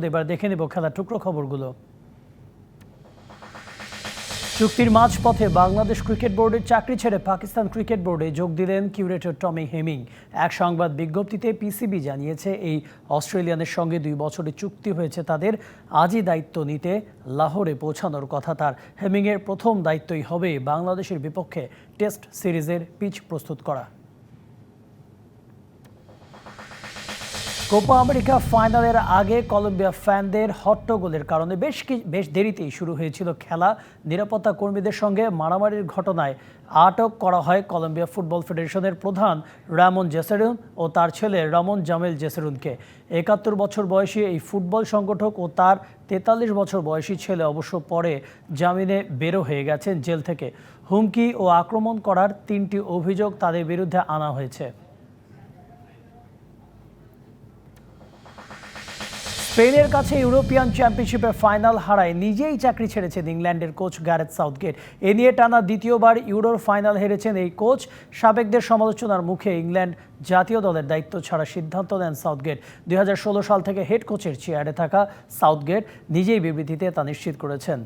এবার দেখে নেব খেলার টুকরো খবরগুলো। চুক্তির মাঝপথে বাংলাদেশ ক্রিকেট বোর্ডের চাকরি ছেড়ে পাকিস্তান ক্রিকেট বোর্ডে যোগ দিলেন কিউরেটর টমি হেমিং। এক সংবাদ বিজ্ঞপ্তিতে পিসিবি জানিয়েছে, এই অস্ট্রেলিয়ানের সঙ্গে 2 বছরের চুক্তি হয়েছে তাদের। আজই দায়িত্ব নিতে লাহোরে পৌঁছানোর কথা তার। হেমিংয়ের প্রথম দায়িত্বই হবে বাংলাদেশের বিপক্ষে টেস্ট সিরিজের পিচ প্রস্তুত করা। কোপা আমেরিকা ফাইনালের আগে কলম্বিয়া ফ্যানদের হট্টগোলের কারণে বেশ দেরিতেই শুরু হয়েছিল খেলা। নিরাপত্তা কর্মীদের সঙ্গে মারামারির ঘটনায় আটক করা হয় কলম্বিয়া ফুটবল ফেডারেশনের প্রধান রামন জেসেরুন ও তার ছেলে রামন জামেল জেসেরুনকে। 71 বছর বয়সী এই ফুটবল সংগঠক ও তার 43 বছর বয়সী ছেলে অবশ্য পরে জামিনে বেরো হয়ে গেছেন জেল থেকে। হুমকি ও আক্রমণ করার 3টি অভিযোগ তাদের বিরুদ্ধে আনা হয়েছে। স্পেনের কাছে ইউরোপিয়ান চ্যাম্পিয়নশিপের ফাইনাল হারায় নিজেই চাকরি ছেড়েছেন ইংল্যান্ডের কোচ গ্যারেথ সাউথগেট। এ নিয়ে টানা দ্বিতীয়বার ইউরোর ফাইনাল হেরেছেন এই কোচ। সাবেকদের সমালোচনার মুখে ইংল্যান্ড জাতীয় দলের দায়িত্ব ছাড়ার সিদ্ধান্ত নেন সাউথগেট। 2016 সাল থেকে হেড কোচের চেয়ারে থাকা সাউথগেট নিজেই বিবৃতিতে তা নিশ্চিত করেছেন।